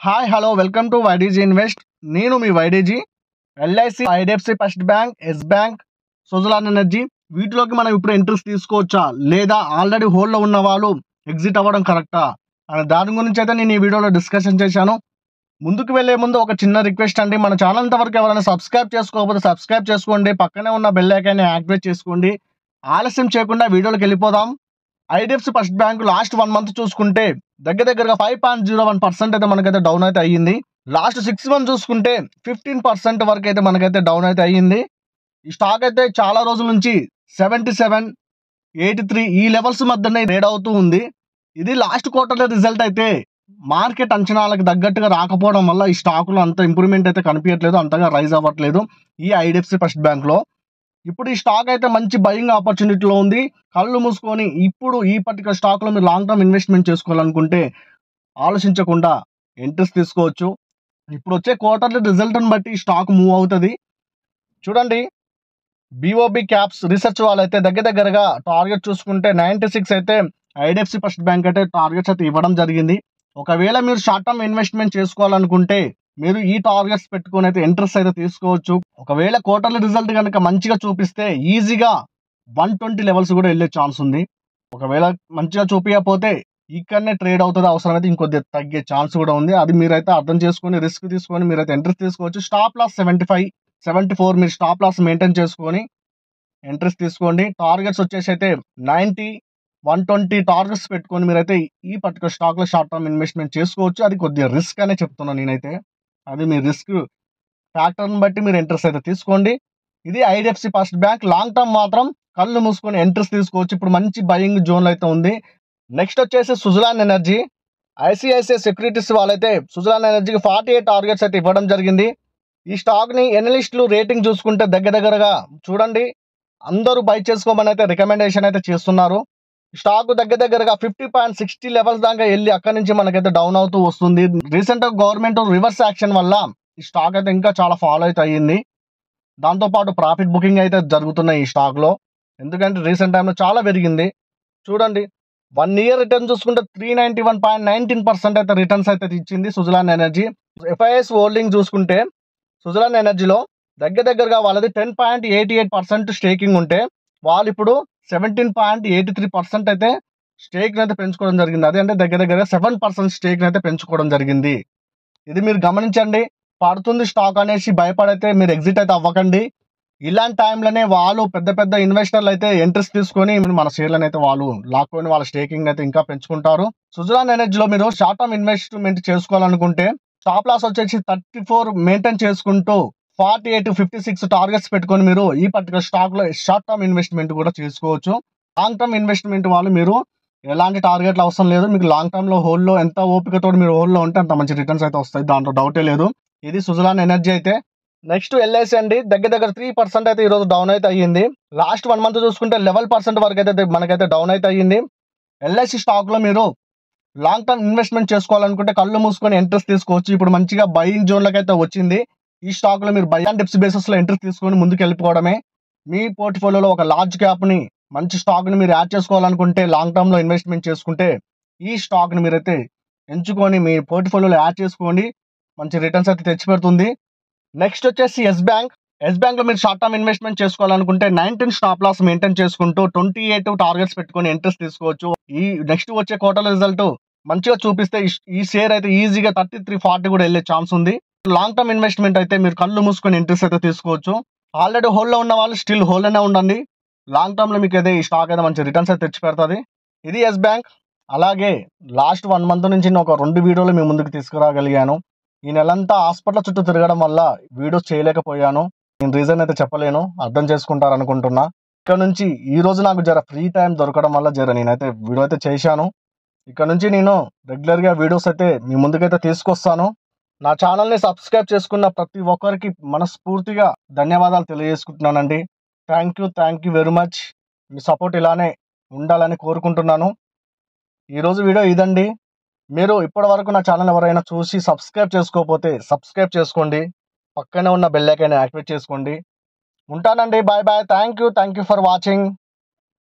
Hi hello welcome to YDG invest. నేను మీ YDG. LIC, IDFC First Bank, Yes Bank, Suzlon Energy వీటిలోకి మనం ఇప్పుడు ఎంట్రీస్ తీసుకోవచ్చా లేదా ఆల్రెడీ హోల్డ్లో ఉన్న వాళ్ళు ఎగ్జిట్ అవ్వడం కరెక్టా అనే దాని గురించి అయితే నేను ఈ వీడియోలో డిస్కషన్ చేశాను. ముందుకు వెళ్ళే ముందు ఒక చిన్న రిక్వెస్ట్ అండి, మన ఛానల్ ఇంతవరకు ఎవరైనా సబ్స్క్రైబ్ చేసుకోకపోతే సబ్స్క్రైబ్ చేసుకోండి, పక్కనే ఉన్న బెల్ ఐకాన్ని యాక్టివేట్ చేసుకోండి. ఆలస్యం చేయకుండా వీడియోలోకి వెళ్ళిపోదాం. IDFC First bank last 1 month చూసుకుంటే దగ్గరగా 5.01% అయితే మనకైతే డౌన్ అయితే అయ్యింది. లాస్ట్ 6 మంత్ చూసుకుంటే 15% వరకు అయితే మనకైతే డౌన్ అయితే అయ్యింది. ఈ స్టాక్ అయితే చాలా రోజుల నుంచి 77, 83 ఈ లెవెల్స్ మధ్యనే ట్రేడ్ అవుతూ ఉంది. ఇది లాస్ట్ క్వార్టర్లో రిజల్ట్ అయితే మార్కెట్ అంచనాలకు తగ్గట్టుగా రాకపోవడం వల్ల ఈ స్టాకులో అంత ఇంప్రూవ్మెంట్ అయితే కనిపించట్లేదు, అంతగా రైజ్ అవ్వట్లేదు ఈ ఐడిఎఫ్సి ఫస్ట్ బ్యాంక్లో. ఇప్పుడు ఈ స్టాక్ అయితే మంచి బయింగ్ ఆపర్చునిటీలో ఉంది. కళ్ళు మూసుకొని ఇప్పుడు ఈ పర్టికులర్ స్టాక్లో మీరు లాంగ్ టర్మ్ ఇన్వెస్ట్మెంట్ చేసుకోవాలనుకుంటే ఆలోచించకుండా ఎంట్రీస్ తీసుకోవచ్చు. ఇప్పుడు వచ్చే క్వార్టర్లీ రిజల్ట్ని బట్టి ఈ స్టాక్ మూవ్ అవుతుంది. చూడండి, బీఓబీ క్యాప్స్ రీసెర్చ్ వాళ్ళైతే దగ్గరగా టార్గెట్ చూసుకుంటే 96 అయితే ఐడిఎఫ్సి ఫస్ట్ బ్యాంక్ అయితే టార్గెట్స్ అయితే ఇవ్వడం జరిగింది. ఒకవేళ మీరు షార్ట్ టర్మ్ ఇన్వెస్ట్మెంట్ చేసుకోవాలనుకుంటే మీరు ఈ టార్గెట్స్ పెట్టుకొని అయితే ఇంట్రెస్ట్ అయితే తీసుకోవచ్చు. ఒకవేళ క్వార్టర్లీ రిజల్ట్ కనుక మంచిగా చూపిస్తే ఈజీగా 120 లెవెల్స్ కూడా వెళ్ళే ఛాన్స్ ఉంది. ఒకవేళ మంచిగా చూపించకపోతే ఇక్కడనే ట్రేడ్ అవుతుంది, అవసరమైతే ఇంకొద్ది తగ్గే ఛాన్స్ కూడా ఉంది. అది మీరైతే అర్థం చేసుకొని రిస్క్ తీసుకొని మీరైతే ఇంట్రెస్ట్ తీసుకోవచ్చు. స్టాప్ లాస్ 75, 74 మీరు స్టాప్ లాస్ మెయింటైన్ చేసుకొని ఇంట్రెస్ట్ తీసుకోండి. టార్గెట్స్ వచ్చేసి అయితే 90, 120 టార్గెట్స్ పెట్టుకొని మీరైతే ఈ పర్టికులర్ స్టాక్లో షార్ట్ టర్మ్ ఇన్వెస్ట్మెంట్ చేసుకోవచ్చు. అది కొద్దిగా రిస్క్ అనే చెప్తున్నాను నేనైతే. అది మీ రిస్క్ ఫ్యాక్టర్ని బట్టి మీరు ఇంట్రెస్ట్ అయితే తీసుకోండి. ఇది IDFC First bank. Long term మాత్రం కళ్ళు మూసుకొని ఇంట్రెస్ట్ తీసుకోవచ్చు. ఇప్పుడు మంచి బయింగ్ జోన్లో అయితే ఉంది. నెక్స్ట్ వచ్చేసి సుజలాన్ ఎనర్జీ. ఐసిఐసిఐ సెక్యూరిటీస్ వాళ్ళైతే సుజలాన్ ఎనర్జీకి 48 టార్గెట్స్ అయితే ఇవ్వడం జరిగింది. ఈ స్టాక్ని ఎనలిస్టులు రేటింగ్ చూసుకుంటే దగ్గరగా చూడండి అందరూ బై చేసుకోమని అయితే రికమెండేషన్ అయితే చేస్తున్నారు. స్టాక్ దగ్గరగా 50.60 లెవెల్స్ దాకా వెళ్ళి అక్కడి నుంచి మనకైతే డౌన్ అవుతూ వస్తుంది. రీసెంట్గా గవర్నమెంట్ రివర్స్ యాక్షన్ వల్ల ఈ స్టాక్ అయితే ఇంకా చాలా ఫాలో అయితే అయ్యింది. దాంతోపాటు ప్రాఫిట్ బుకింగ్ అయితే జరుగుతున్నాయి ఈ స్టాక్లో, ఎందుకంటే రీసెంట్ టైంలో చాలా పెరిగింది. చూడండి 1 ఇయర్ రిటర్న్ చూసుకుంటే 391.19% అయితే రిటర్న్స్ అయితే ఇచ్చింది సుజలాన్ ఎనర్జీ. ఎఫ్ఐఎస్ హోల్డింగ్ చూసుకుంటే సుజలాన్ ఎనర్జీలో దగ్గరగా వాళ్ళది 10.88% స్టేకింగ్ ఉంటే వాళ్ళు ఇప్పుడు 17.83% అయితే స్టేక్ని అయితే పెంచుకోవడం జరిగింది. అదే అంటే దగ్గరగా 7% స్టేక్ని అయితే పెంచుకోవడం జరిగింది. ఇది మీరు గమనించండి. పడుతుంది స్టాక్ అనేసి భయపడైతే మీరు ఎగ్జిట్ అయితే అవ్వకండి. ఇలాంటి టైంలోనే వాళ్ళు పెద్ద ఇన్వెస్టర్లు అయితే ఎంట్రీస్ తీసుకొని మన షేర్లను అయితే వాళ్ళు లాక్కొని వాళ్ళ స్టేకింగ్ అయితే ఇంకా పెంచుకుంటారు. సుజలాన్ ఎనర్జీలో మీరు షార్ట్ టర్మ్ ఇన్వెస్ట్మెంట్ చేసుకోవాలనుకుంటే స్టాప్ లాస్ వచ్చేసి 34 మెయింటైన్ చేసుకుంటూ 48, 56 టార్గెట్స్ పెట్టుకొని మీరు ఈ పర్టికులర్ స్టాక్లో షార్ట్ టర్మ్ ఇన్వెస్ట్మెంట్ కూడా చేసుకోవచ్చు. లాంగ్ టర్మ్ ఇన్వెస్ట్మెంట్ వాళ్ళు మీరు ఎలాంటి టార్గెట్లు అవసరం లేదు. మీకు లాంగ్ టర్మ్లో హోల్డ్లో ఎంత ఓపికతో మీరు హోల్డ్లో ఉంటే అంత మంచి రిటర్న్స్ అయితే వస్తాయి, దాంట్లో డౌటే లేదు. ఇది సుజలాన్ ఎనర్జీ అయితే. నెక్స్ట్ ఎల్ఐసి అండి, దగ్గర 3% అయితే ఈరోజు డౌన్ అయితే అయ్యింది. లాస్ట్ 1 మంత్ చూసుకుంటే 11% వరకు అయితే మనకైతే డౌన్ అయితే అయ్యింది. ఎల్ఐసి స్టాక్లో మీరు లాంగ్ టర్మ్ ఇన్వెస్ట్మెంట్ చేసుకోవాలనుకుంటే కళ్ళు మూసుకొని ఇంట్రెస్ట్ తీసుకోవచ్చు. ఇప్పుడు మంచిగా బయింగ్ జోన్లోకి అయితే వచ్చింది. ఈ స్టాక్లో మీరు బై అండ్ డిప్స్ బేసిస్లో ఇంట్రెస్ట్ తీసుకొని ముందుకు వెళ్ళిపోవడమే. మీ పోర్ట్ఫోలియోలో ఒక లార్జ్ క్యాప్ని మంచి స్టాక్ని మీరు యాడ్ చేసుకోవాలనుకుంటే లాంగ్ టర్మ్లో ఇన్వెస్ట్మెంట్ చేసుకుంటే ఈ స్టాక్ని మీరైతే ఎంచుకొని మీ పోర్ట్ఫోలియోలో యాడ్ చేసుకోండి, మంచి రిటర్న్స్ అయితే తెచ్చిపెడుతుంది. నెక్స్ట్ వచ్చేసి ఎస్ బ్యాంక్. ఎస్ బ్యాంక్లో మీరు షార్ట్ టర్మ్ ఇన్వెస్ట్మెంట్ చేసుకోవాలనుకుంటే 19 స్టాప్ లాస్ మెయింటైన్ చేసుకుంటూ 28 టార్గెట్స్ పెట్టుకొని ఇంట్రెస్ట్ తీసుకోవచ్చు. ఈ నెక్స్ట్ వచ్చే క్వార్టర్ రిజల్ట్ మంచిగా చూపిస్తే ఈ షేర్ అయితే ఈజీగా 33, 40 కూడా వెళ్ళే ఛాన్స్ ఉంది. లాంగ్ టర్మ్ ఇన్వెస్ట్మెంట్ అయితే మీరు కళ్ళు మూసుకొని ఇంట్రెస్ట్ అయితే తీసుకోవచ్చు. ఆల్రెడీ హోల్డ్లో ఉన్న వాళ్ళు స్టిల్ హోల్డ్లోనే ఉండండి. లాంగ్ టర్మ్లో మీకు అయితే ఈ స్టాక్ అయితే మంచి రిటర్న్స్ అయితే తెచ్చి పెడుతుంది. ఇది ఎస్ బ్యాంక్. అలాగే లాస్ట్ 1 మంత్ నుంచి నేను ఒక 2 వీడియోలు మీ ముందుకు తీసుకురాగలిగాను. ఈ నెలంతా హాస్పిటల్ చుట్టూ తిరగడం వల్ల వీడియోస్ చేయలేకపోయాను. నేను రీజన్ అయితే చెప్పలేను, అర్థం చేసుకుంటారు అనుకుంటున్నా. ఇక్కడ నుంచి ఈ రోజు నాకు జర ఫ్రీ టైం దొరకడం వల్ల నేనైతే వీడియో అయితే చేశాను. ఇక్కడ నుంచి నేను రెగ్యులర్గా వీడియోస్ అయితే మీ ముందుకైతే తీసుకొస్తాను. నా ఛానల్ని సబ్స్క్రైబ్ చేసుకున్న ప్రతి ఒక్కరికి మనస్ఫూర్తిగా ధన్యవాదాలు తెలియజేసుకుంటున్నానండి. Thank you very much. మీ సపోర్ట్ ఇలానే ఉండాలని కోరుకుంటున్నాను. ఈరోజు వీడియో ఇదండి. మీరు ఇప్పటివరకు నా ఛానల్ ఎవరైనా చూసి సబ్స్క్రైబ్ చేసుకోకపోతే సబ్స్క్రైబ్ చేసుకోండి, పక్కనే ఉన్న బెల్ ఐకాన్ యాక్టివేట్ చేసుకోండి. ఉంటానండి, bye. Thank you for watching.